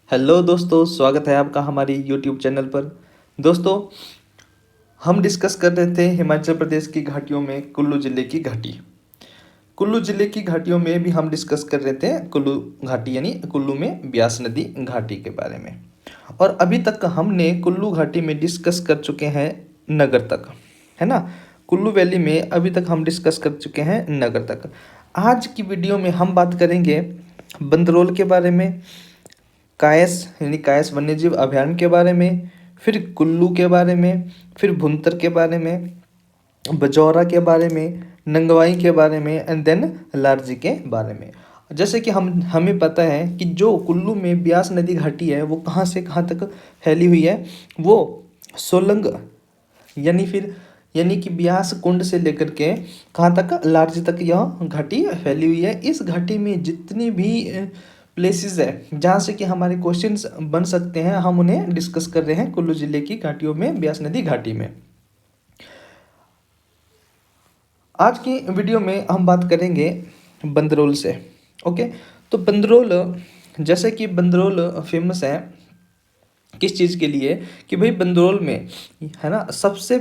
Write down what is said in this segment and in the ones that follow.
Hello दोस्तों, स्वागत है आपका हमारी यूट्यूब चैनल पर। दोस्तों, हम डिस्कस कर रहे थे हिमाचल प्रदेश की घाटियों में कुल्लू ज़िले की घाटी। कुल्लू ज़िले की घाटियों में भी हम डिस्कस कर रहे थे कुल्लू घाटी यानी कुल्लू में ब्यास नदी घाटी के बारे में। और अभी तक हमने कुल्लू घाटी में डिस्कस कर चुके हैं नगर तक, है ना। कुल्लू वैली में अभी तक हम डिस्कस कर चुके हैं नगर तक। आज की वीडियो में हम बात करेंगे बंदरोल के बारे में, कायस यानी कायस वन्यजीव अभयारण्य के बारे में, फिर कुल्लू के बारे में, फिर भुंतर के बारे में, बजौरा के बारे में, नंगवाई के बारे में एंड देन लारजी के बारे में। जैसे कि हमें पता है कि जो कुल्लू में ब्यास नदी घाटी है वो कहाँ से कहाँ तक फैली हुई है। वो सोलंग यानी कि ब्यास कुंड से लेकर के कहाँ तक, लारजी तक यह घाटी फैली हुई है। इस घाटी में जितनी भी प्लेसेस है जहाँ से कि हमारे क्वेश्चंस बन सकते हैं, हम उन्हें डिस्कस कर रहे हैं कुल्लू जिले की घाटियों में, ब्यास नदी घाटी में। आज की वीडियो में हम बात करेंगे बंदरोल से। ओके, तो बंदरोल, जैसे कि बंदरोल फेमस है किस चीज़ के लिए कि भाई बंदरोल में, है ना, सबसे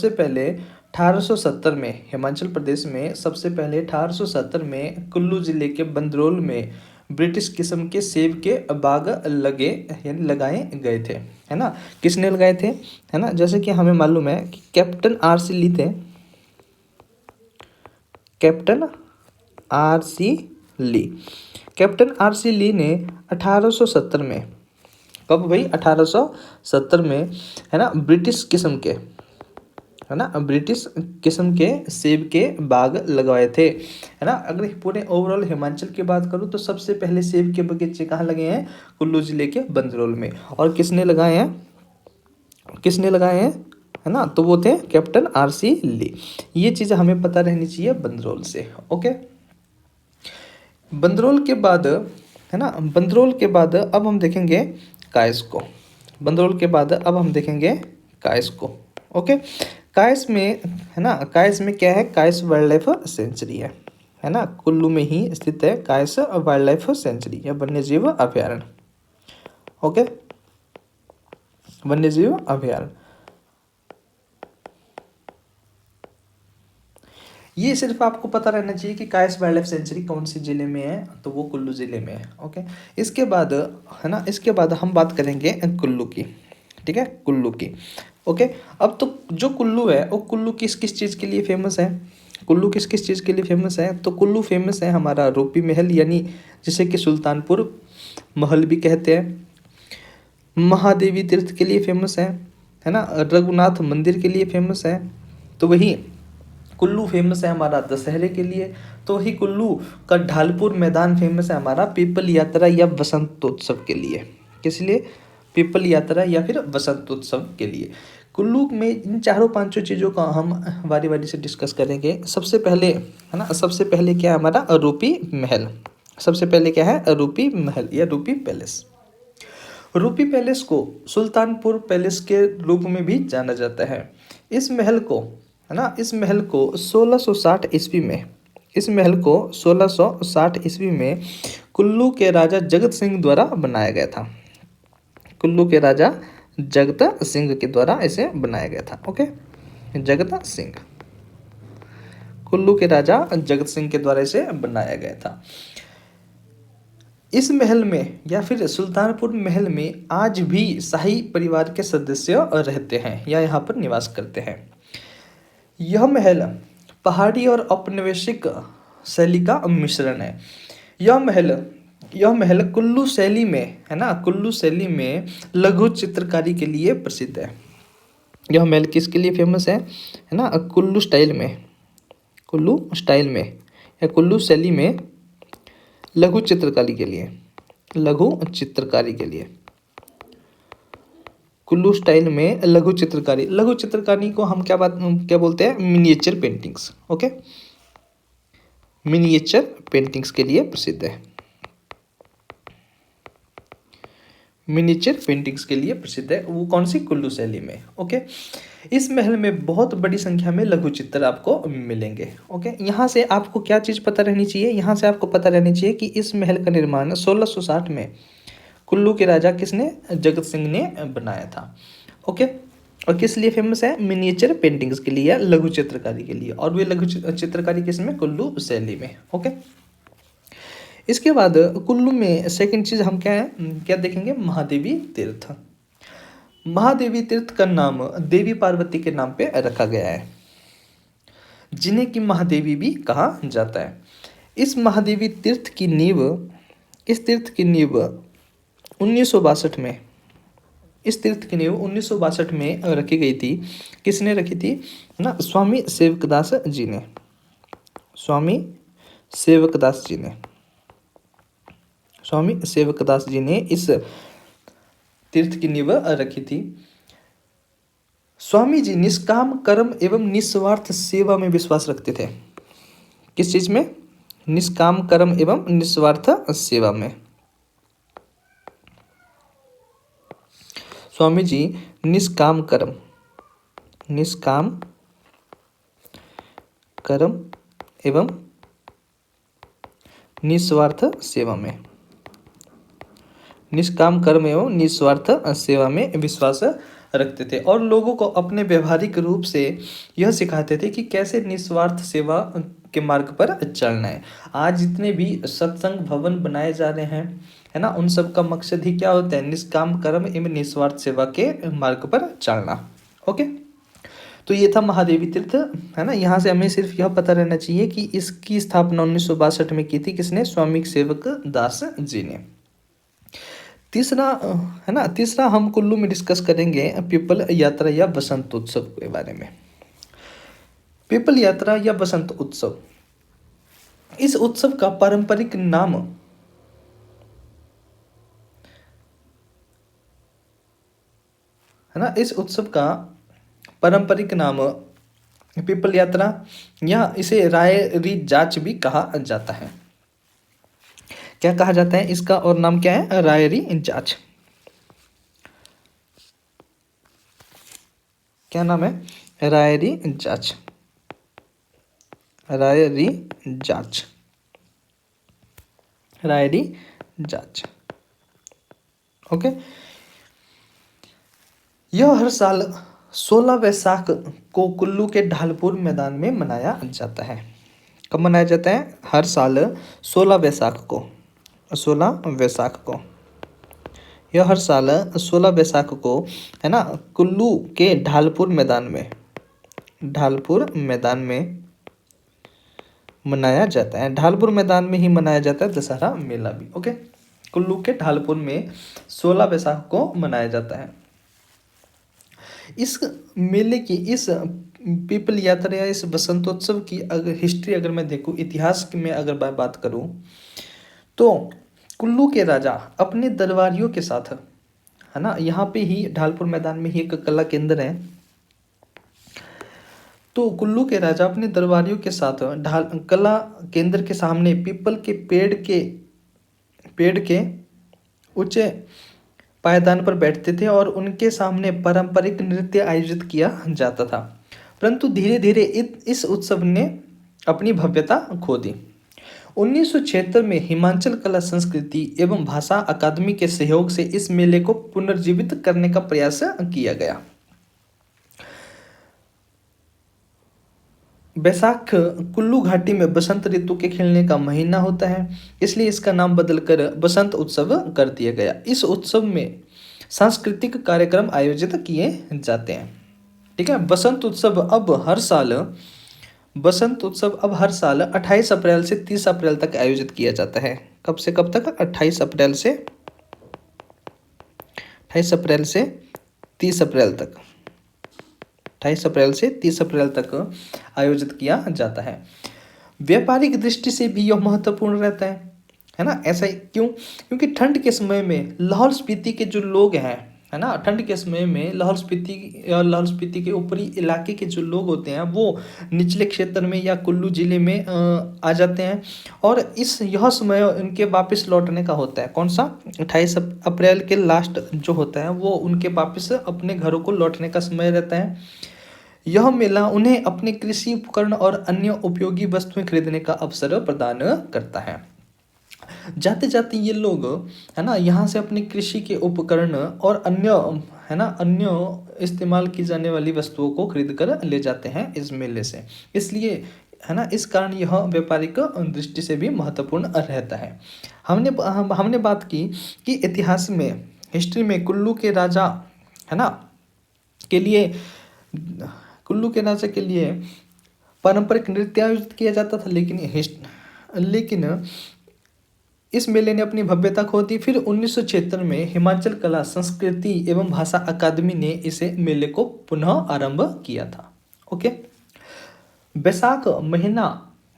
पहले 1870 में हिमाचल प्रदेश में सबसे पहले 1870 में कुल्लू ज़िले के बंदरोल में ब्रिटिश किस्म के सेब के बाग लगाए गए थे, है ना। किसने लगाए थे, है ना। जैसे कि हमें मालूम है कि कैप्टन आर.सी. ली थे, captain R C. Lee. Captain R C. Lee ने 1870 में, कब भाई, 1870 में, है ना, ब्रिटिश किस्म के सेब के बाग लगवाए थे, है ना। अगर पूरे ओवरऑल हिमाचल की बात करूँ तो सबसे पहले सेब के बगीचे कहाँ लगे हैं, कुल्लू जिले के बंदरोल में। और किसने लगाए हैं, है ना, तो वो थे कैप्टन आर.सी. ली। ये चीज़ हमें पता रहनी चाहिए बंदरोल से। ओके, बंदरोल के बाद, है ना, बंदरोल के बाद अब हम देखेंगे कायस को। बंदरोल के बाद अब हम देखेंगे कायस को। ओके, कायस में, है ना, कायस में क्या है, कायस वाइल्ड लाइफ सेंचुरी है ना। कुल्लू में ही स्थित है कायस वाइल्ड लाइफ सेंचुरी या वन्यजीव अभयारण्य। ओके, वन्यजीव अभयारण्य, ये सिर्फ आपको पता रहना चाहिए कि कायस वाइल्ड लाइफ सेंचुरी कौन सी जिले में है, तो वो कुल्लू जिले में है। ओके, इसके बाद, है ना, इसके बाद हम बात करेंगे कुल्लू की। ठीक है, कुल्लू की। ओके, अब तो जो कुल्लू है वो कुल्लू किस किस चीज़ के लिए फेमस है, कुल्लू किस किस चीज़ के लिए फेमस है, तो कुल्लू फेमस है हमारा रूपी महल, यानी जिसे कि सुल्तानपुर महल भी कहते हैं। महादेवी तीर्थ के लिए फेमस है ना। रघुनाथ मंदिर के लिए फेमस है। तो वही कुल्लू फेमस है हमारा दशहरे के लिए। तो वही कुल्लू का ढालपुर मैदान फेमस है हमारा पीपल यात्रा या वसंतोत्सव के लिए। किस लिए, पीपल यात्रा या फिर वसंतोत्सव के लिए। कुल्लू में इन चारों पांचों चीज़ों का हम बारी बारी से डिस्कस करेंगे। सबसे पहले, है ना, सबसे पहले क्या है हमारा रूपी महल। सबसे पहले क्या है, रूपी महल या रूपी पैलेस। रूपी पैलेस को सुल्तानपुर पैलेस के रूप में भी जाना जाता है। इस महल को, है ना, इस महल को 1660 ईस्वी में, इस महल को 1660 ईस्वी में कुल्लू के राजा जगत सिंह द्वारा बनाया गया था। कुल्लू के राजा जगत सिंह के द्वारा इसे बनाया गया था। ओके, जगत सिंह, कुल्लू के राजा जगत सिंह के द्वारा इसे बनाया गया था। इस महल में या फिर सुल्तानपुर महल में आज भी शाही परिवार के सदस्य रहते हैं या यहाँ पर निवास करते हैं। यह महल पहाड़ी और औपनिवेशिक शैली का मिश्रण है। यह महल कुल्लू शैली में, है ना, कुल्लू शैली में लघु चित्रकारी के लिए प्रसिद्ध है। यह महल किसके लिए फेमस है ना, कुल्लू स्टाइल में, कुल्लू स्टाइल में या कुल्लू शैली में लघु चित्रकारी के लिए, लघु चित्रकारी के लिए, कुल्लू स्टाइल में लघु चित्रकारी को हम क्या बोलते हैं, miniature paintings. Okay, miniature paintings के लिए प्रसिद्ध है, मिनिएचर पेंटिंग्स के लिए प्रसिद्ध है। वो कौन सी, कुल्लू शैली में। ओके, इस महल में बहुत बड़ी संख्या में लघु चित्र आपको मिलेंगे। ओके, यहाँ से आपको क्या चीज़ पता रहनी चाहिए, यहाँ से आपको पता रहनी चाहिए कि इस महल का निर्माण 1660 में कुल्लू के राजा किसने, जगत सिंह ने बनाया था। ओके, और किस लिए फेमस है, मिनिएचर पेंटिंग्स के लिए, लघु चित्रकारी के लिए, और वे लघु चित्रकारी किसमें, कुल्लू शैली में। ओके, इसके बाद कुल्लू में सेकंड चीज हम क्या है, क्या देखेंगे, महादेवी तीर्थ। महादेवी तीर्थ का नाम देवी पार्वती के नाम पे रखा गया है, जिन्हें की महादेवी भी कहा जाता है। इस महादेवी तीर्थ की नींव, इस तीर्थ की नींव 1962 में, इस तीर्थ की नींव 1962 में रखी गई थी। किसने रखी थी ना, स्वामी सेवकदास जी ने, स्वामी सेवकदास जी ने, स्वामी सेवकदास जी ने इस तीर्थ की नींव रखी थी। स्वामी जी निष्काम कर्म एवं निस्वार्थ सेवा में विश्वास रखते थे। किस चीज में, निष्काम कर्म एवं निस्वार्थ सेवा में। स्वामी जी निष्काम कर्म, निष्काम कर्म एवं निस्वार्थ सेवा में, निष्काम कर्म एवं निस्वार्थ सेवा में विश्वास रखते थे, और लोगों को अपने व्यवहारिक रूप से यह सिखाते थे कि कैसे निस्वार्थ सेवा के मार्ग पर चलना है। आज जितने भी सत्संग भवन बनाए जा रहे हैं, है ना, उन सब का मकसद ही क्या होता है, निष्काम कर्म एवं निस्वार्थ सेवा के मार्ग पर चलना। ओके, तो ये था महादेवी तीर्थ, है ना। यहाँ से हमें सिर्फ यह पता रहना चाहिए कि इसकी स्थापना 1962 में की थी, किसने, स्वामी सेवक दास जी ने। तीसरा, है ना, तीसरा हम कुल्लू में डिस्कस करेंगे पीपल यात्रा या बसंत उत्सव के बारे में। पीपल यात्रा या बसंत उत्सव, इस उत्सव का पारंपरिक नाम, है ना, इस उत्सव का पारंपरिक नाम पीपल यात्रा या इसे रायरी जाच भी कहा जाता है। क्या कहा जाता है इसका, और नाम क्या है, रायरी जाच। क्या नाम है, रायरी जाच, रायरी जाच, रायरी जाच। ओके, यह हर साल 16 वैशाख को कुल्लू के ढालपुर मैदान में मनाया जाता है। कब मनाया जाता है, हर साल 16 वैशाख को, 16 वैशाख को, यह हर साल 16 वैशाख को, है ना, कुल्लू के ढालपुर मैदान में, ढालपुर मैदान में मनाया जाता है। ढालपुर मैदान में ही मनाया जाता है दशहरा मेला भी। ओके, कुल्लू के ढालपुर में 16 वैशाख को मनाया जाता है। इस मेले की, इस पीपल यात्रा या इस बसंतोत्सव की अगर हिस्ट्री अगर मैं देखूं, इतिहास में अगर मैं बात करूं, तो कुल्लू के राजा अपने दरबारियों के साथ, है ना, यहाँ पे ही ढालपुर मैदान में ही एक कला केंद्र है, तो कुल्लू के राजा अपने दरबारियों के साथ कला केंद्र के सामने पीपल के पेड़ के ऊंचे पायदान पर बैठते थे और उनके सामने पारंपरिक नृत्य आयोजित किया जाता था। परंतु धीरे धीरे इस उत्सव ने अपनी भव्यता खो दी। 1976 में हिमाचल कला संस्कृति एवं भाषा अकादमी के सहयोग से इस मेले को पुनर्जीवित करने का प्रयास किया गया। बैसाख कुल्लू घाटी में बसंत ऋतु के खिलने का महीना होता है, इसलिए इसका नाम बदलकर बसंत उत्सव कर दिया गया। इस उत्सव में सांस्कृतिक कार्यक्रम आयोजित किए जाते हैं। ठीक है, बसंत उत्सव अब हर साल 28 अप्रैल से 30 अप्रैल तक आयोजित किया जाता है। कब से कब तक, 28 अप्रैल से 30 अप्रैल तक, 28 अप्रैल से 30 अप्रैल तक आयोजित किया जाता है। व्यापारिक दृष्टि से भी यह महत्वपूर्ण रहता है ना। ऐसा क्यों, क्योंकि ठंड के समय में लाहौल स्पीति के जो लोग हैं, है ना, ठंड के समय में लाहौल स्पीति के ऊपरी इलाके के जो लोग होते हैं वो निचले क्षेत्र में या कुल्लू जिले में आ जाते हैं, और यह समय उनके वापस लौटने का होता है। कौन सा, 28 अप्रैल के लास्ट जो होता है वो उनके वापस अपने घरों को लौटने का समय रहता है। यह मेला उन्हें अपने कृषि उपकरण और अन्य उपयोगी वस्तुएं खरीदने का अवसर प्रदान करता है। जाते जाते ये लोग, है ना, यहाँ से अपने कृषि के उपकरण और अन्य, है ना, अन्य इस्तेमाल की जाने वाली वस्तुओं को खरीद कर ले जाते हैं इस मेले से। इसलिए, है ना, इस कारण यह व्यापारिक दृष्टि से भी महत्वपूर्ण रहता है। हमने बात की कि इतिहास में, हिस्ट्री में कुल्लू के राजा, है ना, के लिए, कुल्लू के राजा के लिए पारंपरिक नृत्य आयोजित किया जाता था, लेकिन इस मेले ने अपनी भव्यता खो दी। फिर 1976 में हिमाचल कला, संस्कृति एवं भाषा अकादमी ने इसे मेले को पुनः आरंभ किया था। ओके, बैसाख महीना,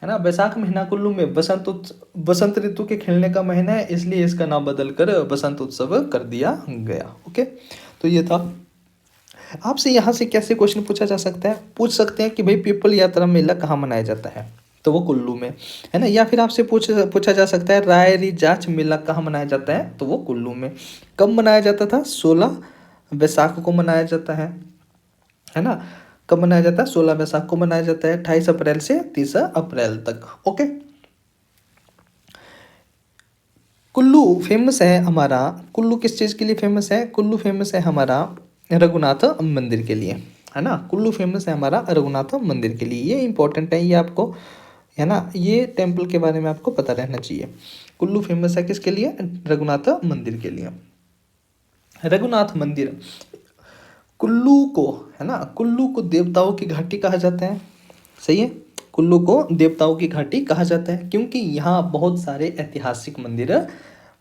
है ना, बैसाख महीना कुल्लू में बसंत ऋतु के खेलने का महीना है, इसलिए इसका नाम बदलकर बसंत उत्सव कर दिया गया। ओके, तो ये था। आपसे यहाँ से कैसे क्वेश्चन पूछा जा सकता है? पूछ सकते हैं कि भाई पीपल यात्रा मेला कहाँ मनाया जाता है, तो वो कुल्लू में, है ना। या फिर आपसे पूछा जा सकता है रायरी जाच मेला कहाँ मनाया जाता है, तो वो कुल्लू में। कब मनाया जाता था? 16 बैसाख को मनाया जाता है ना। कब मनाया जाता है? 16 बैसाख को मनाया जाता है, 28 अप्रैल से 30 अप्रैल तक। ओके, कुल्लू फेमस है हमारा, कुल्लू किस चीज़ के लिए फेमस है? कुल्लू फेमस है हमारा रघुनाथ मंदिर के लिए, है ना। कुल्लू फेमस है हमारा रघुनाथ मंदिर के लिए। ये इंपॉर्टेंट है, ये आपको, है ना, ये टेम्पल के बारे में आपको पता रहना चाहिए। कुल्लू फेमस है किसके लिए? रघुनाथ मंदिर के लिए। रघुनाथ मंदिर, कुल्लू को, है ना, कुल्लू को देवताओं की घाटी कहा जाता है। सही है, कुल्लू को देवताओं की घाटी कहा जाता है क्योंकि यहाँ बहुत सारे ऐतिहासिक मंदिर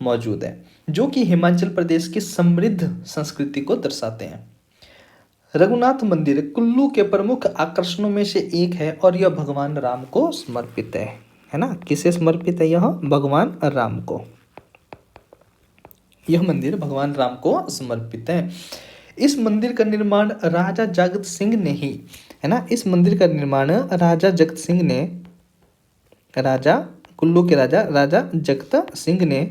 मौजूद हैं जो कि हिमाचल प्रदेश की समृद्ध संस्कृति को दर्शाते हैं। रघुनाथ मंदिर कुल्लू के प्रमुख आकर्षणों में से एक है और यह भगवान राम को समर्पित है ना। किसे समर्पित है? यह भगवान राम को, यह मंदिर भगवान राम को समर्पित है। इस मंदिर का निर्माण राजा जगत सिंह ने ही, है ना, इस मंदिर का निर्माण राजा जगत सिंह ने, राजा, कुल्लू के राजा जगत सिंह ने,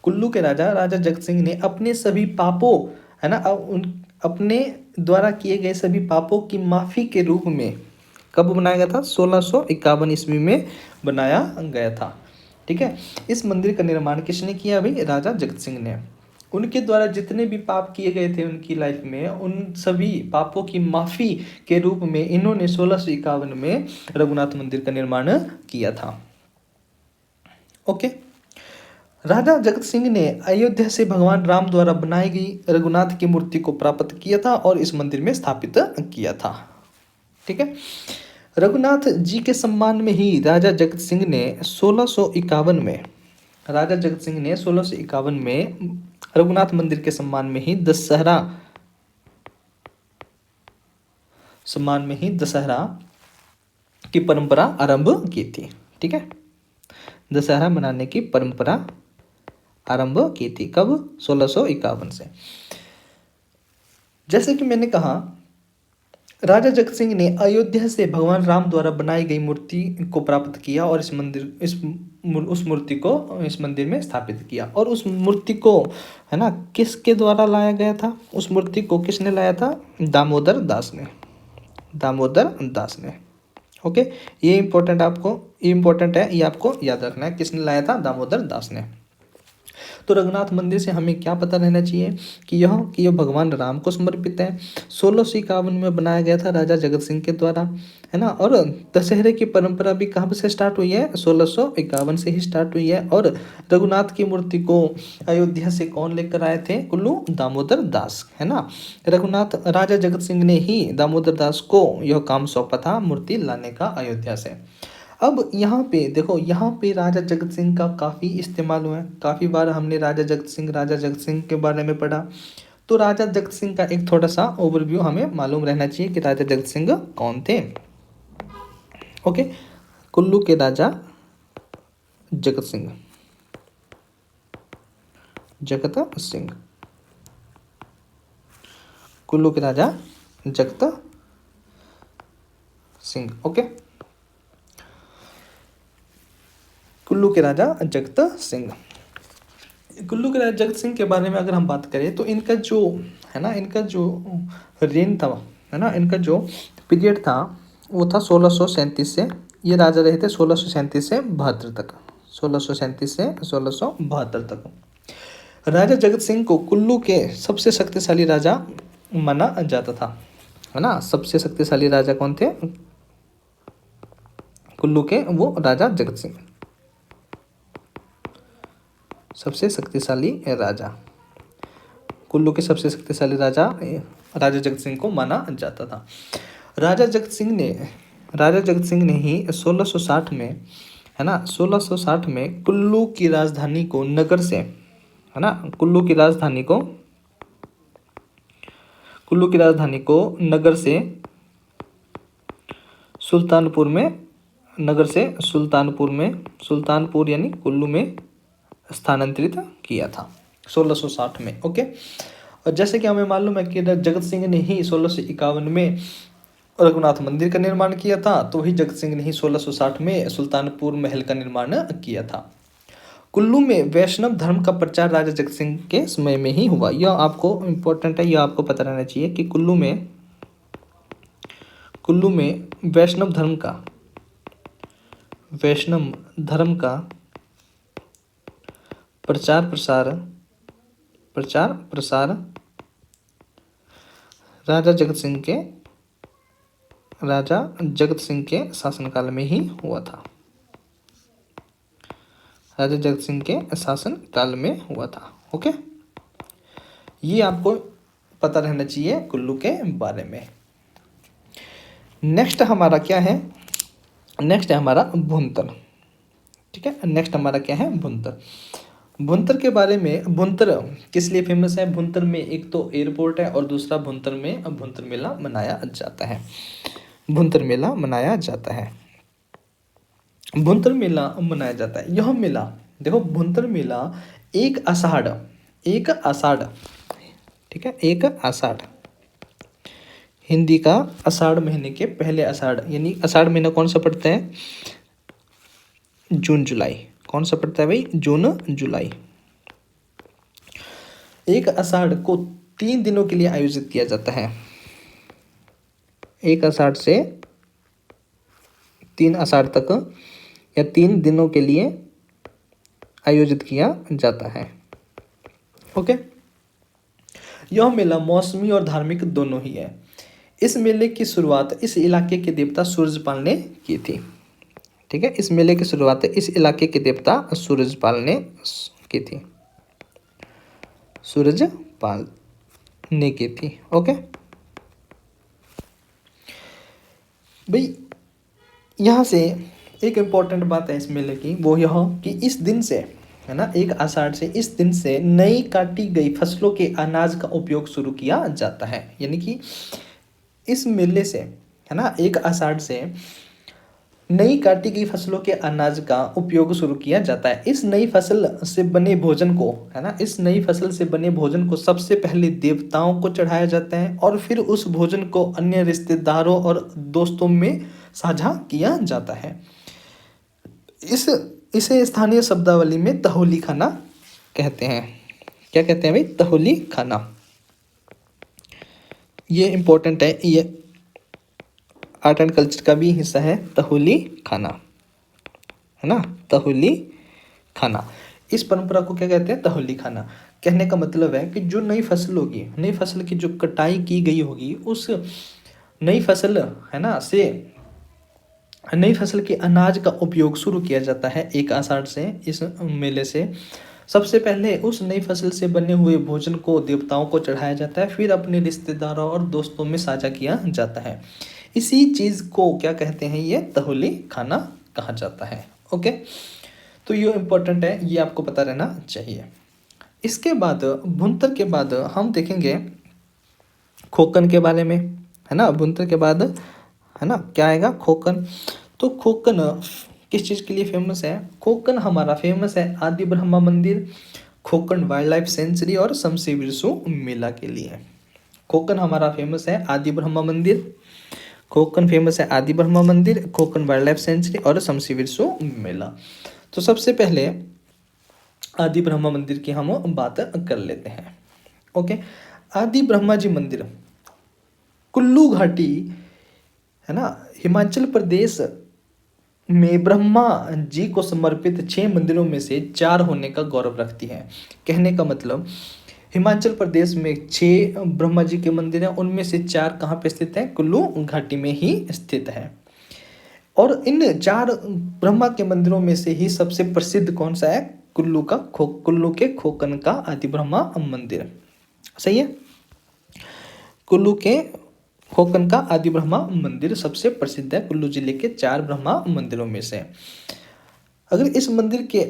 कुल्लू के राजा जगत सिंह ने अपने सभी पापों, है ना, अपने द्वारा किए गए सभी पापों की माफी के रूप में कब बनाया गया था? 1651 ईस्वी में बनाया गया था। ठीक है, इस मंदिर का निर्माण किसने किया भाई? राजा जगत सिंह ने। उनके द्वारा जितने भी पाप किए गए थे उनकी लाइफ में, उन सभी पापों की माफी के रूप में इन्होंने 1651 में रघुनाथ मंदिर का निर्माण किया था। ओके, राजा जगत सिंह ने अयोध्या से भगवान राम द्वारा बनाई गई रघुनाथ की मूर्ति को प्राप्त किया था और इस मंदिर में स्थापित किया था। ठीक है, रघुनाथ जी के सम्मान में ही राजा जगत सिंह ने 1651 में, राजा जगत सिंह ने 1651 में रघुनाथ मंदिर के सम्मान में ही दशहरा की परंपरा आरंभ की थी। ठीक है, दशहरा मनाने की परंपरा आरंभ की थी। कब? 1651 से। जैसे कि मैंने कहा, राजा जगत सिंह ने अयोध्या से भगवान राम द्वारा बनाई गई मूर्ति को प्राप्त किया और उस मूर्ति को इस मंदिर में स्थापित किया। और उस मूर्ति को, है ना, किसके द्वारा लाया गया था? उस मूर्ति को किसने लाया था? दामोदर दास ने, दामोदर दास ने। ओके, ये इंपॉर्टेंट है, ये आपको याद रखना है, किसने लाया था? दामोदर दास ने। तो रघुनाथ मंदिर से हमें क्या पता रहना चाहिए कि यह भगवान राम को समर्पित है। 1651 में बनाया गया था राजा जगत सिंह के द्वारा, है ना। और दशहरे की परंपरा भी कहाँ से स्टार्ट हुई है? 1651 से ही स्टार्ट हुई है। और रघुनाथ की मूर्ति को अयोध्या से कौन लेकर आए थे? कुल्लू दामोदर दास, है ना। राजा जगत सिंह ने ही दामोदर दास को यह काम सौंपा था मूर्ति लाने का अयोध्या से। अब यहाँ पे देखो, यहाँ पे राजा जगत सिंह का काफ़ी इस्तेमाल हुआ है। काफ़ी बार हमने राजा जगत सिंह के बारे में पढ़ा। तो राजा जगत सिंह का एक थोड़ा सा ओवरव्यू हमें मालूम रहना चाहिए कि राजा जगत सिंह कौन थे। ओके, कुल्लू के राजा जगत सिंह, कुल्लू के राजा जगत सिंह। ओके, कुल्लू के राजा जगत सिंह, कुल्लू के राजा जगत सिंह के बारे में अगर हम बात करें तो इनका जो है ना, इनका जो रेन था, है ना, इनका जो पीरियड था वो था 1637 से, ये राजा रहे थे 1637 से 72 तक, 1637 से 1672 तक। राजा जगत सिंह को कुल्लू के सबसे शक्तिशाली राजा माना जाता था, है ना। सबसे शक्तिशाली राजा कौन थे कुल्लू के? वो राजा जगत सिंह, सबसे शक्तिशाली राजा, कुल्लू के सबसे शक्तिशाली राजा राजा जगत सिंह को माना जाता था। राजा जगत सिंह ने ही 1660 में, है ना, 1660 में कुल्लू की राजधानी को नगर से, है ना, कुल्लू की राजधानी को सुल्तानपुर यानी कुल्लू में स्थानांतरित किया था 1660 में। ओके, और जैसे कि हमें मालूम है कि जगत सिंह ने ही 1651 में रघुनाथ मंदिर का निर्माण किया था, तो वही जगत सिंह ने ही 1660 में सुल्तानपुर महल का निर्माण किया था। कुल्लू में वैष्णव धर्म का प्रचार राजा जगत सिंह के समय में ही हुआ। यह आपको इम्पोर्टेंट है, यह आपको पता रहना चाहिए कि कुल्लू में वैष्णव धर्म का प्रचार प्रसार राजा जगत सिंह के शासनकाल में ही हुआ था। राजा जगत सिंह के शासन काल में हुआ था। ओके, ये आपको पता रहना चाहिए कुल्लू के बारे में। नेक्स्ट हमारा क्या है? नेक्स्ट है हमारा भुंतर। ठीक है, नेक्स्ट हमारा क्या है? भुंतर। भुंतर के बारे में, भुंतर किस लिए फेमस है? भुंतर में एक तो एयरपोर्ट है और दूसरा भुंतर में भुंतर मेला मनाया जाता है। भुंतर मेला मनाया जाता है। यह मेला देखो, भुंतर मेला एक आषाढ़, ठीक है, एक आषाढ़, हिंदी का आषाढ़ महीने के पहले आषाढ़, यानी आषाढ़ महीना कौन सा पड़ता है? जून जुलाई। कौन सा पड़ता है भाई? जून जुलाई। एक आषाढ़ को 3 दिनों के लिए आयोजित किया जाता है। एक आषाढ़ से 3 आषाढ़ तक या 3 दिनों के लिए आयोजित किया जाता है। ओके, यह मेला मौसमी और धार्मिक दोनों ही है। इस मेले की शुरुआत इस इलाके के देवता सूरजपाल ने की थी। ठीक है, इस मेले की शुरुआत इस इलाके के देवता सूरजपाल ने की थी। सूरजपाल ने की थी। ओके भाई, यहाँ से एक इम्पॉर्टेंट बात है इस मेले की, वो यह कि इस दिन से, है ना, एक आषाढ़ से, इस दिन से नई काटी गई फसलों के अनाज का उपयोग शुरू किया जाता है। यानी कि इस मेले से, है ना, एक आषाढ़ से नई काटी गई फसलों के अनाज का उपयोग शुरू किया जाता है। इस नई फसल से बने भोजन को, है ना, इस नई फसल से बने भोजन को सबसे पहले देवताओं को चढ़ाया जाता है और फिर उस भोजन को अन्य रिश्तेदारों और दोस्तों में साझा किया जाता है। इसे स्थानीय शब्दावली में तहोली खाना कहते हैं। क्या कहते हैं भाई? तहोली खाना। ये इम्पोर्टेंट है, ये आर्ट एंड कल्चर का भी हिस्सा है, तहोली खाना, है ना, तहोली खाना। इस परंपरा को क्या कहते हैं? तहोली खाना। कहने का मतलब है कि जो नई फसल होगी, नई फसल की जो कटाई की गई होगी, उस नई फसल, है ना, से नई फसल के अनाज का उपयोग शुरू किया जाता है एक आषाढ़ से। इस मेले से सबसे पहले उस नई फसल से बने हुए भोजन को देवताओं को चढ़ाया जाता है, फिर अपने रिश्तेदारों और दोस्तों में साझा किया जाता है। इसी चीज़ को क्या कहते हैं? ये तहोली खाना कहा जाता है। ओके, तो ये इम्पोर्टेंट है, ये आपको पता रहना चाहिए। इसके बाद भुंतर के बाद हम देखेंगे खोकन के बारे में, है ना। भुंतर के बाद, है ना, क्या आएगा? खोकन। तो खोकन किस चीज़ के लिए फेमस है? खोकन हमारा फेमस है आदि ब्रह्मा मंदिर, खोकन वाइल्ड लाइफ सेंचुरी और शमसी विरसु मेला के लिए। खोकन हमारा फेमस है आदि ब्रह्मा मंदिर, खोकन फेमस है आदि ब्रह्मा मंदिर, खोकन वाइल्ड लाइफ सेंचुरी और शमसी विरसु मेला। तो सबसे पहले आदि ब्रह्मा मंदिर की हम बात कर लेते हैं। ओके, आदि ब्रह्मा जी मंदिर कुल्लू घाटी, है ना, हिमाचल प्रदेश में ब्रह्मा जी को समर्पित 6 मंदिरों में से 4 होने का गौरव रखती है। कहने का मतलब हिमाचल प्रदेश में 6 ब्रह्मा जी के मंदिर हैं, उनमें से 4 कहाँ पे स्थित हैं? कुल्लू घाटी में ही स्थित है। और इन 4 ब्रह्मा के मंदिरों में से ही सबसे प्रसिद्ध कौन सा है? कुल्लू के खोकन का आदि ब्रह्मा मंदिर। सही है, कुल्लू के खोकन का आदि ब्रह्मा मंदिर सबसे प्रसिद्ध है कुल्लू जिले के 4 ब्रह्मा मंदिरों में से। अगर इस मंदिर के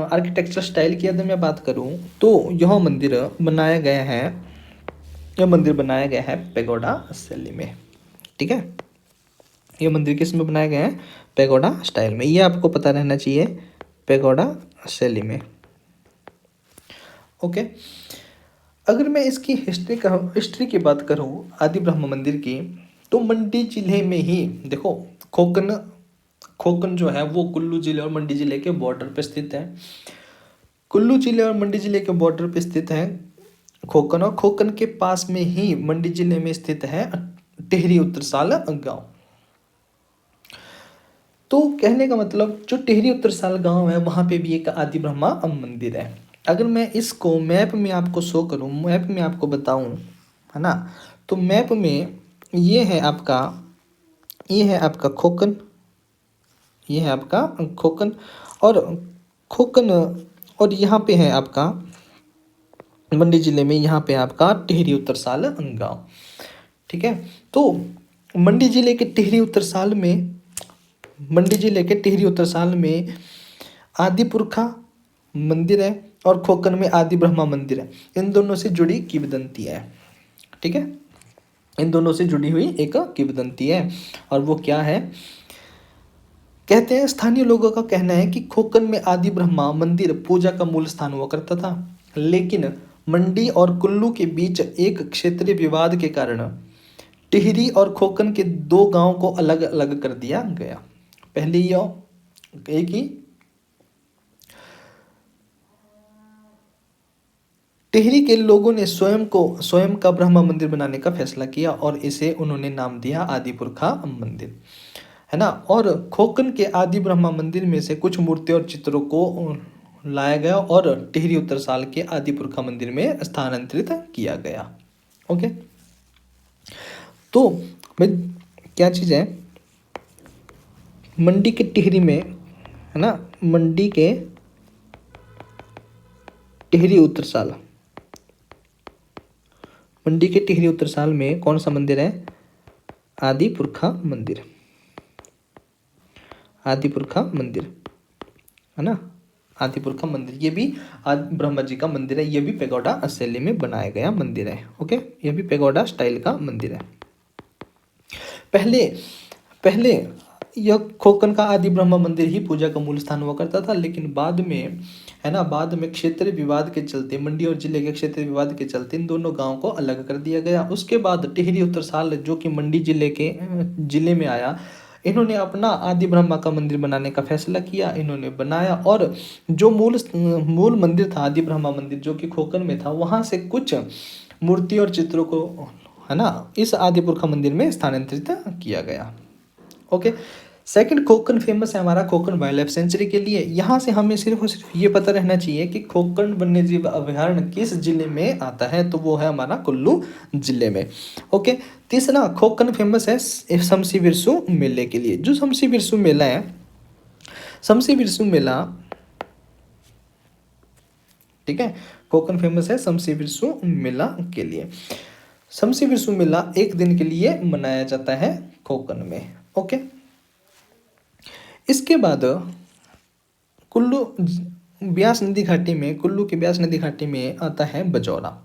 आर्किटेक्चर स्टाइल की अगर मैं बात करूं तो यह मंदिर बनाया गया है पैगोडा शैली में। ठीक है, यह मंदिर किस में बनाया गया है? पैगोडा स्टाइल में। ये आपको पता रहना चाहिए, पैगोडा शैली में। ओके, अगर मैं इसकी हिस्ट्री की बात करूं आदि ब्रह्मा मंदिर की, तो मंडी जिले में ही देखो, खोकन जो है वो कुल्लू जिले और मंडी जिले के बॉर्डर पे स्थित है। कुल्लू जिले और मंडी जिले के बॉर्डर पे स्थित है खोकन, और खोकन के पास में ही मंडी जिले में स्थित है टिहरी उत्तरसाल गांव। तो कहने का मतलब जो टिहरी उत्तरसाल गांव है वहां पे भी एक आदि ब्रह्मा मंदिर है। अगर मैं इसको मैप में आपको शो करूं, मैप में आपको बताऊं, है ना, तो मैप में ये है आपका खोकन, ये है आपका खोकन, और खोकन, और यहाँ पे है आपका मंडी जिले में, यहाँ पे आपका टिहरी उत्तरसाल गांव। ठीक है, तो मंडी जिले के टिहरी उत्तरसाल में आदि पुरखा मंदिर है और खोकन में आदि ब्रह्मा मंदिर है। इन दोनों से जुड़ी किंवदंती है। ठीक है, इन दोनों से जुड़ी हुई एक किंवदंती है, और वो क्या है? कहते हैं, स्थानीय लोगों का कहना है कि खोकन में आदि ब्रह्मा मंदिर पूजा का मूल स्थान हुआ करता था, लेकिन मंडी और कुल्लू के बीच एक क्षेत्रीय विवाद के कारण टिहरी और खोकन के 2 गांव को अलग अलग कर दिया गया। पहले एक ही टिहरी के लोगों ने स्वयं का ब्रह्मा मंदिर बनाने का फैसला किया और इसे उन्होंने नाम दिया आदि पुरखा मंदिर, है ना। और खोकन के आदि ब्रह्मा मंदिर में से कुछ मूर्तियों और चित्रों को लाया गया और टिहरी उत्तरसाल के आदि पुरखा मंदिर में स्थानांतरित किया गया। ओके, तो मैं क्या चीज़ है, मंडी के टिहरी में, है ना, मंडी के टिहरी उत्तरसाल में कौन सा मंदिर है? आदि पुरखा मंदिर, है ना, आदि पुरखा मंदिर। ये भी आदि ब्रह्मा जी का मंदिर है, ये भी पैगोडा शैली में बनाया गया मंदिर है। ओके, ये भी पैगोडा स्टाइल का मंदिर है। पहले यह खोकन का आदि ब्रह्मा मंदिर ही पूजा का मूल स्थान हुआ करता था, लेकिन बाद में, है ना, बाद में क्षेत्रीय विवाद के चलते, मंडी और जिले के क्षेत्रीय विवाद के चलते इन दोनों गांवों को अलग कर दिया गया। उसके बाद टिहरी उत्तरसाल जो कि मंडी जिले में आया, इन्होंने अपना आदि ब्रह्मा का मंदिर बनाने का फैसला किया, इन्होंने बनाया, और जो मूल मंदिर था आदि ब्रह्मा मंदिर जो कि खोकन में था, वहां से कुछ मूर्ति और चित्रों को, है ना, इस आदि पुरखा मंदिर में स्थानांतरित किया गया। ओके, सेकंड, खोकन फेमस है हमारा खोकन वाइल्ड लाइफ सेंचुरी के लिए। यहाँ से हमें सिर्फ और सिर्फ ये पता रहना चाहिए कि खोकन वन्यजीव अभयारण्य किस जिले में आता है, तो वो है हमारा कुल्लू जिले में। ओके, तीसरा, खोकन फेमस है समसी विरसू मेले के लिए। जो समसी विरसू मेला है, समसी विरसू मेला, ठीक है, खोकन फेमस है समसी विरसू मेला के लिए। समसी विरसू मेला 1 दिन के लिए मनाया जाता है खोकन में। ओके, इसके बाद कुल्लू ब्यास नदी घाटी में आता है बजौरा,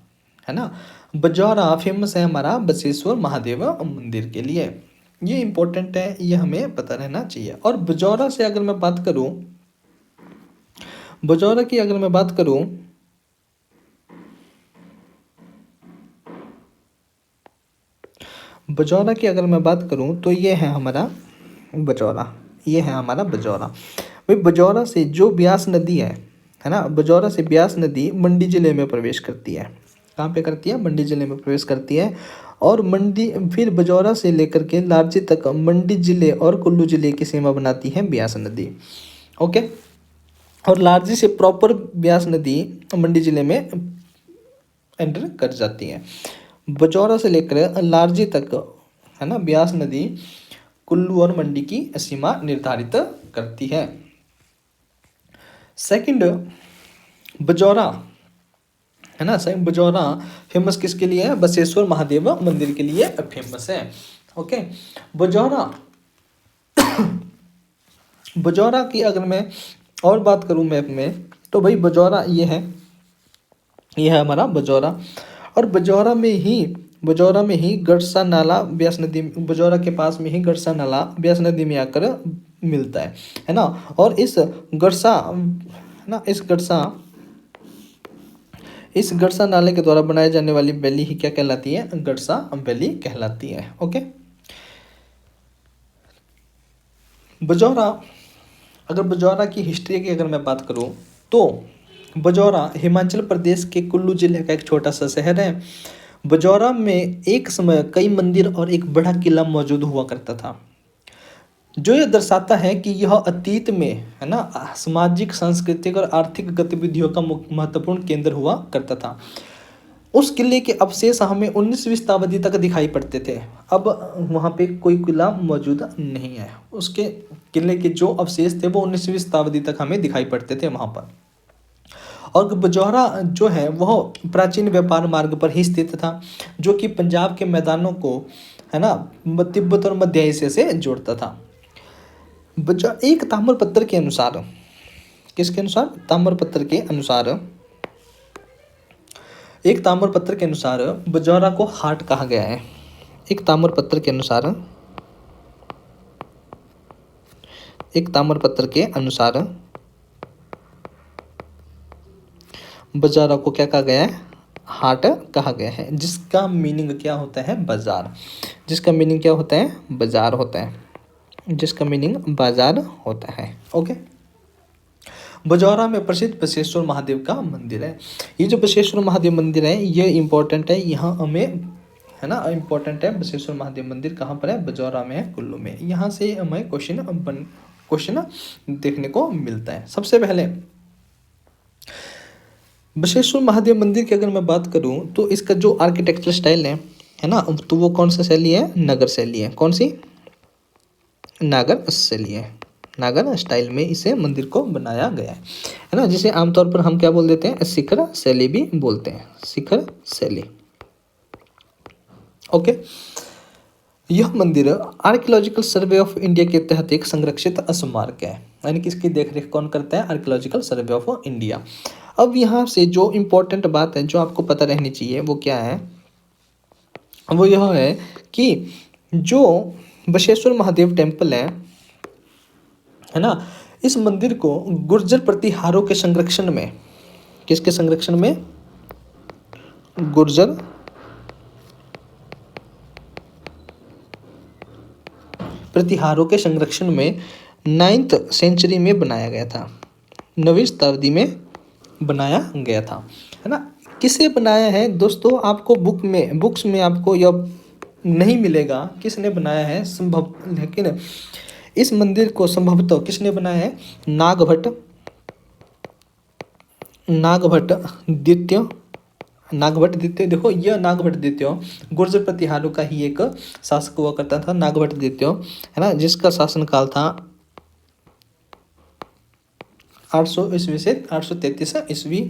है ना। बजौरा फेमस है हमारा बसेश्वर महादेव मंदिर के लिए। ये इंपॉर्टेंट है, ये हमें पता रहना चाहिए। और बजौरा से अगर मैं बात करूं, बजौरा की अगर मैं बात करूं, तो ये है हमारा बजौरा, भाई बजौरा से जो ब्यास नदी है ना, बजौरा से ब्यास नदी मंडी जिले में प्रवेश करती है। कहाँ पे करती है? मंडी जिले में प्रवेश करती है। और मंडी फिर बजौरा से लेकर के लारजी तक मंडी जिले और कुल्लू जिले की सीमा बनाती है ब्यास नदी। ओके, और लारजी से प्रॉपर ब्यास नदी मंडी जिले में एंटर कर जाती है। बजौरा से लेकर लारजी तक है ना ब्यास नदी कुल्लू और मंडी की सीमा निर्धारित करती है। सेकंड, बजौरा है ना, बजौरा फेमस किसके लिए है? बसवेश्वर महादेव मंदिर के लिए फेमस है। ओके, बजौरा बजौरा की अगर मैं और बात करूं मैप में, तो भाई बजौरा ये है हमारा बजौरा। और बजौरा में ही गड़सा नाला ब्यास नदी, बजौरा के पास में ही गड़सा नाला ब्यास नदी में आकर मिलता है ना। और इस गड़सा है ना, इस गड़सा नाले के द्वारा बनाए जाने वाली वैली ही क्या कहलाती है? गड़सा वैली कहलाती है। ओके, बजौरा, अगर बजौरा की हिस्ट्री की अगर मैं बात करूं, तो बजौरा हिमाचल प्रदेश के कुल्लू जिले का एक छोटा सा शहर है। बजौरा में एक समय कई मंदिर और एक बड़ा किला मौजूद हुआ करता था, जो यह दर्शाता है कि यह अतीत में है ना सामाजिक, सांस्कृतिक और आर्थिक गतिविधियों का महत्वपूर्ण केंद्र हुआ करता था। उस किले के अवशेष हमें 19वीं शताब्दी तक दिखाई पड़ते थे। अब वहाँ पे कोई किला मौजूद नहीं है। उसके किले के जो अवशेष थे वो 19वीं शताब्दी तक हमें दिखाई पड़ते थे वहाँ पर। और बजौरा जो है वह प्राचीन व्यापार मार्ग पर ही स्थित था, जो कि पंजाब के मैदानों को है ना तिब्बत और मध्य एशिया से जोड़ता था। एक ताम्रपत्र के अनुसार, किसके अनुसार? ताम्रपत्र के अनुसार, एक ताम्रपत्र के अनुसार बजौरा को हाट कहा गया है। एक ताम्रपत्र के अनुसार, एक ताम्रपत्र के अनुसार बजौरा को क्या कहा गया है? हाट कहा गया है, जिसका मीनिंग क्या होता है? बाजार। जिसका मीनिंग क्या होता है? बाजार होता है। जिसका मीनिंग बाजार होता है। ओके, बजौरा में प्रसिद्ध बसवेश्वर महादेव का मंदिर है। ये जो बसवेश्वर महादेव मंदिर है ये इंपॉर्टेंट है, यहाँ हमें है ना इंपॉर्टेंट है। बसवेश्वर महादेव मंदिर कहाँ पर है? बजौरा में है, कुल्लू में। यहाँ से हमें क्वेश्चन देखने को मिलता है। सबसे पहले बसवेश्वर महादेव मंदिर की अगर मैं बात करूँ, तो इसका जो आर्किटेक्चर स्टाइल है ना, तो वो कौन सा शैली है? नगर शैली है। कौन सी? नागर शैली है। नागर स्टाइल में इसे मंदिर को बनाया गया है ना, जिसे आमतौर पर हम क्या बोल देते हैं? शिखर शैली भी बोलते हैं, शिखर शैली। ओके, यह मंदिर आर्कियोलॉजिकल सर्वे ऑफ इंडिया के तहत एक संरक्षित स्मारक है, यानी कि इसकी देखरेख कौन करता है? Archaeological survey of India. अब यहाँ से जो इम्पोर्टेंट बात है जो आपको पता रहनी चाहिए वो क्या है? वो यह है कि जो बसवेश्वर महादेव टेम्पल है ना, इस मंदिर को गुर्जर प्रतिहारों के संरक्षण में, किसके संरक्षण में? गुर्जर प्रतिहारों के संरक्षण में 9th सेंचुरी में बनाया गया था, 9वीं शताब्दी में बनाया गया था, है ना। किसे बनाया है दोस्तों? आपको बुक्स में आपको यह नहीं मिलेगा किसने बनाया है संभव, लेकिन इस मंदिर को संभवतः किसने बनाया है? नागभट्ट द्वितीय। देखो यह नागभट्ट द्वितीय गुर्जर प्रतिहारों का ही एक शासक हुआ करता था, नागभट्ट द्वितीय, है ना, जिसका शासनकाल था 800 ईस्वी से 833 ईस्वी।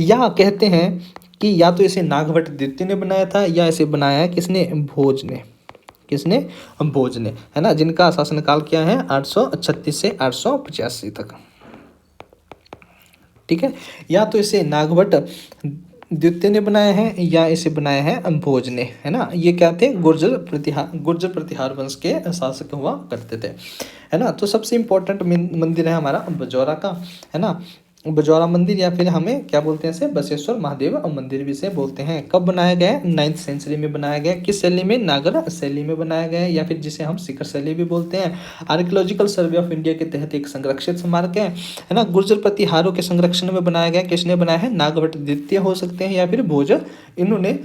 या कहते हैं कि या तो इसे नागभट्ट द्वितीय ने बनाया था या इसे बनाया है किसने? भोज ने। किसने? भोज ने, है ना, जिनका शासनकाल क्या है? 836 से 885 तक। ठीक है, या तो इसे नागभट्ट द्वितीय ने बनाया है या इसे बनाया है भोज ने, है ना। ये क्या थे? गुर्जर प्रतिहार वंश के शासक हुआ करते थे, है ना। तो सबसे इम्पोर्टेंट मंदिर है हमारा बजौरा का, है ना। बजौरा मंदिर, या फिर हमें क्या बोलते हैं इसे, बसवेश्वर महादेव मंदिर भी से बोलते हैं। कब बनाया गया है? 9th सेंचुरी में बनाया गया। किस शैली में? नागर शैली में बनाया गया है, या फिर जिसे हम शिखर शैली भी बोलते हैं। आर्कियोलॉजिकल सर्वे ऑफ इंडिया के तहत एक संरक्षित स्मारक है ना। गुर्जर प्रतिहारों के संरक्षण में बनाया गया। किसने बनाया है? नागभट्ट द्वितीय हो सकते हैं, या फिर भोज, इन्होंने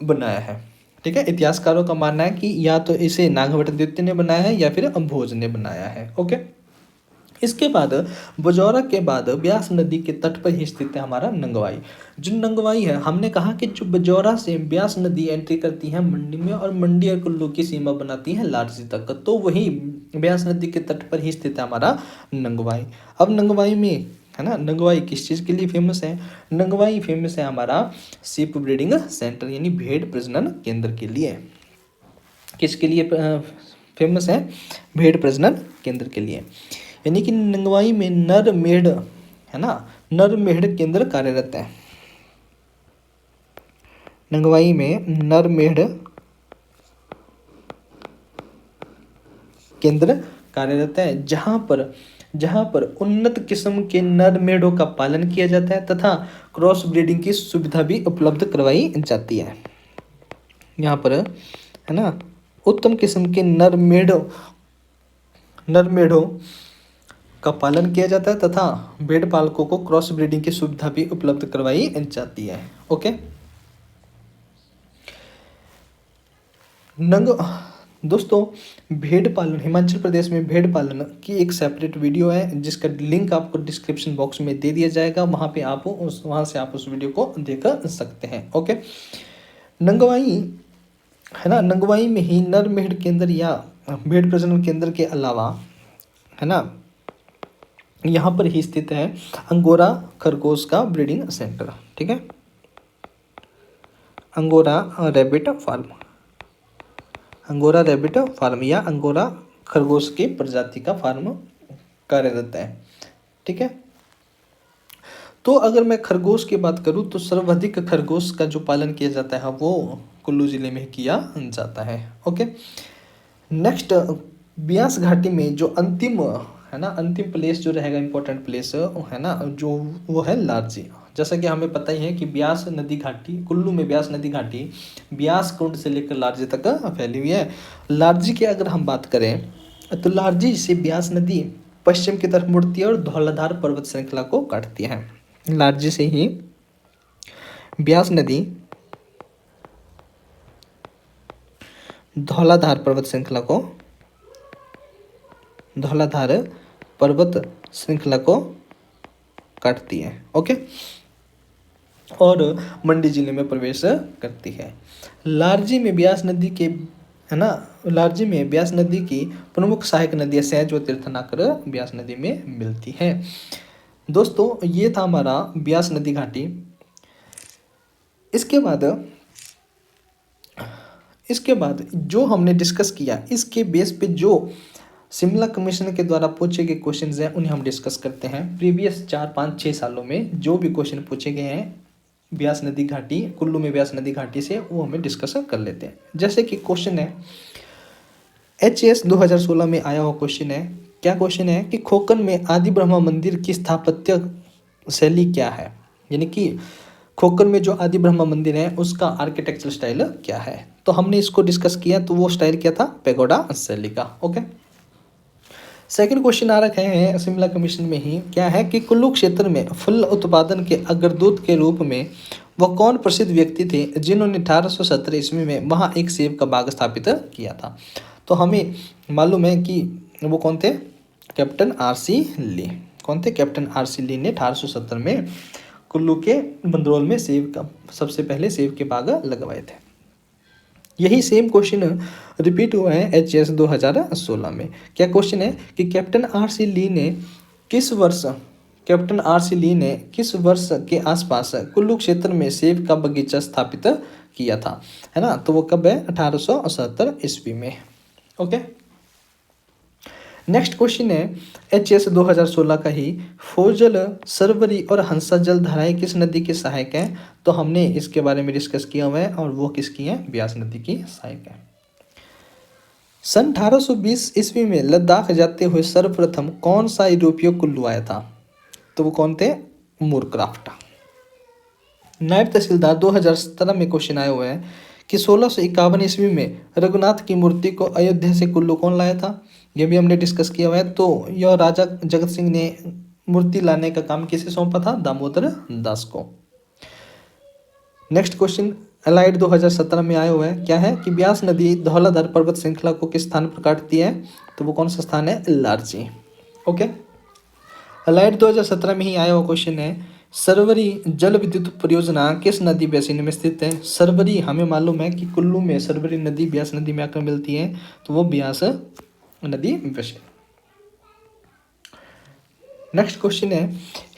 बनाया है। ठीक है, इतिहासकारों का मानना है कि या तो इसे नागभट्ट द्वितीय ने बनाया है या फिर भोज ने बनाया है। ओके, इसके बाद बजौरा के बाद ब्यास नदी के तट पर ही स्थित है हमारा नंगवाई। जो नंगवाई है, हमने कहा कि जो बजौरा से ब्यास नदी एंट्री करती है मंडी में, और मंडी और कुल्लू की सीमा बनाती है लारजी तक, तो वही ब्यास नदी के तट पर ही स्थित है हमारा नंगवाई। अब नंगवाई में, है ना, नंगवाई किस चीज़ के लिए फेमस है? नंगवाई फेमस है हमारा शिप ब्रीडिंग सेंटर, यानी भेड़ प्रजनन केंद्र के लिए। किसके लिए फेमस है? भेड़ प्रजनन केंद्र के लिए। यानी कि नंगवाई में नर मेढ़, है ना, नर मेढ़ केंद्र कार्यरत है। नंगवाई में नर मेढ़ केंद्र कार्यरत है, जहां पर उन्नत किस्म के नर मेढ़ों का पालन किया जाता है तथा क्रॉस ब्रीडिंग की सुविधा भी उपलब्ध करवाई जाती है। यहाँ पर, है ना, उत्तम किस्म के नर मेढ़ों का पालन किया जाता है तथा भेड़ पालकों को क्रॉस ब्रीडिंग की सुविधा भी उपलब्ध करवाई जाती है। ओके, दोस्तों, भेड़ पालन, हिमाचल प्रदेश में भेड़ पालन की एक सेपरेट वीडियो है, जिसका लिंक आपको डिस्क्रिप्शन बॉक्स में दे दिया जाएगा। वहाँ से आप उस वीडियो को देख सकते हैं। ओके, नंगवाई, है ना, नंगवाई में ही नर मेढ़ केंद्र या भेड़ प्रजनन केंद्र के अलावा, है ना, यहाँ पर ही स्थित है अंगोरा खरगोश का ब्रीडिंग सेंटर। ठीक है, अंगोरा रैबिट फार्म या अंगोरा खरगोश की प्रजाति का फार्म कार्यरत है। ठीक है, तो अगर मैं खरगोश की बात करूं तो सर्वाधिक खरगोश का जो पालन किया जाता है वो कुल्लू जिले में किया जाता है। ओके, नेक्स्ट, ब्यास घाटी में जो अंतिम, है ना, अंतिम प्लेस जो रहेगा, इंपॉर्टेंट प्लेस, है ना, जो वो है लारजी। जैसा कि हमें पता ही है कि ब्यास नदी घाटी, कुल्लू में ब्यास नदी घाटी ब्यास कुंड से लेकर लारजी तक फैली हुई है। लारजी की अगर हम बात करें तो लारजी से ब्यास नदी पश्चिम की तरफ मुड़ती है और धौलाधार पर्वत श्रृंखला को काटती है। लारजी से ही ब्यास नदी धौलाधार पर्वत श्रृंखला को काटती है। ओके, और मंडी जिले में प्रवेश करती है। लारजी में ब्यास नदी के, है ना, लारजी में ब्यास नदी की प्रमुख सहायक नदियां सैज व तीर्थनाकर ब्यास नदी में मिलती है। दोस्तों, ये था हमारा ब्यास नदी घाटी। इसके बाद जो हमने डिस्कस किया, इसके बेस पे जो शिमला कमीशन के द्वारा पूछे गए क्वेश्चन हैं उन्हें हम डिस्कस करते हैं। प्रीवियस 4, 5, 6 सालों में जो भी क्वेश्चन पूछे गए हैं ब्यास नदी घाटी, कुल्लू में ब्यास नदी घाटी से, वो हमें डिस्कस कर लेते हैं। जैसे कि क्वेश्चन है, HAS 2016 में आया हुआ क्वेश्चन है। क्या क्वेश्चन है कि खोकन में आदि ब्रह्मा मंदिर की स्थापत्य शैली क्या है? यानी कि खोकन में जो आदि ब्रह्मा मंदिर है उसका आर्किटेक्चरल स्टाइल क्या है? तो हमने इसको डिस्कस किया, तो वो स्टाइल क्या था? पेगोडा शैली का। ओके, सेकंड क्वेश्चन आ रखे हैं शिमला कमीशन में ही, क्या है कि कुल्लू क्षेत्र में फल उत्पादन के अग्रदूत के रूप में वह कौन प्रसिद्ध व्यक्ति थे जिन्होंने 1870 ईस्वी में वहाँ एक सेब का बाग स्थापित किया था? तो हमें मालूम है कि वो कौन थे? कैप्टन RC ली। कौन थे? कैप्टन RC ली ने 1870 में कुल्लू के बंदरोल में सबसे पहले सेब के बाग लगवाए थे। यही सेम क्वेश्चन रिपीट हुआ है HAS 2016 में। क्या क्वेश्चन है कि कैप्टन RC ली ने किस वर्ष के आसपास कुल्लू क्षेत्र में सेब का बगीचा स्थापित किया था? है ना, तो वो कब है? 1870 ईस्वी में। ओके, नेक्स्ट क्वेश्चन है HAS 2016 का ही, फोजल, सरवरी और हंसा जल धाराएं किस नदी के सहायक हैं? तो हमने इसके बारे में डिस्कस किया हुआ है, और वो किसकी है? ब्यास नदी की सहायक है। सन 1820 ईस्वी में लद्दाख जाते हुए सर्वप्रथम कौन सा यूरोपीय कुल्लू आया था? तो वो कौन थे? मूरक्राफ्ट। नायब तहसीलदार 2017 में क्वेश्चन आए हुए हैं कि 1651 ईस्वी में रघुनाथ की मूर्ति को अयोध्या से कुल्लू कौन लाया था? ये भी हमने डिस्कस किया हुआ है। तो यह राजा जगत सिंह ने मूर्ति लाने का काम किसे सौंपा था? दामोदर दास को। नेक्स्ट क्वेश्चन अलाइड 2017 में आया हुआ है, क्या है कि ब्यास नदी धौलाधार पर्वत श्रृंखला को किस स्थान पर काटती है? तो वो कौन सा स्थान है? लारजी। ओके। अलाइड 2017 में ही आया हुआ क्वेश्चन है, सरवरी जल विद्युत परियोजना किस नदी बेसिन में स्थित है? सरवरी हमें मालूम है कि कुल्लू में सरवरी नदी ब्यास नदी में आकर मिलती है, तो वो ब्यास नदी बेसिन। नेक्स्ट क्वेश्चन है,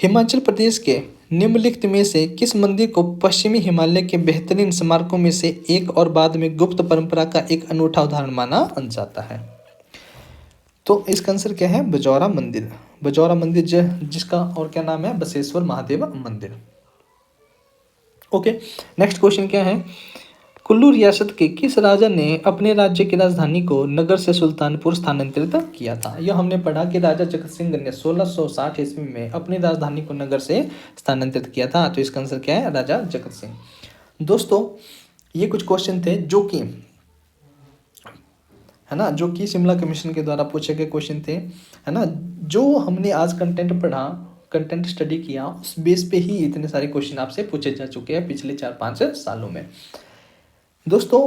हिमाचल प्रदेश के निम्नलिखित में से किस मंदिर को पश्चिमी हिमालय के बेहतरीन स्मारकों में से एक और बाद में गुप्त परंपरा का एक अनूठा उदाहरण माना जाता है? तो इसका आंसर क्या है? बजौरा मंदिर। बजौरा मंदिर जिसका और क्या नाम है? बसवेश्वर महादेव मंदिर। ओके। नेक्स्ट क्वेश्चन क्या है, कुल्लू रियासत के किस राजा ने अपने राज्य की राजधानी को नगर से सुल्तानपुर स्थानांतरित किया था? यह हमने पढ़ा कि राजा जगत सिंह ने 1660 ईस्वी में अपनी राजधानी को नगर से स्थानांतरित किया था। तो इसका आंसर क्या है? राजा जगत सिंह। दोस्तों ये कुछ क्वेश्चन थे जो कि है ना, जो कि शिमला कमीशन के द्वारा पूछे गए क्वेश्चन थे, है ना। जो हमने आज कंटेंट पढ़ा, कंटेंट स्टडी किया, उस बेस पे ही इतने सारे क्वेश्चन आपसे पूछे जा चुके हैं पिछले 4-5 सालों में। दोस्तों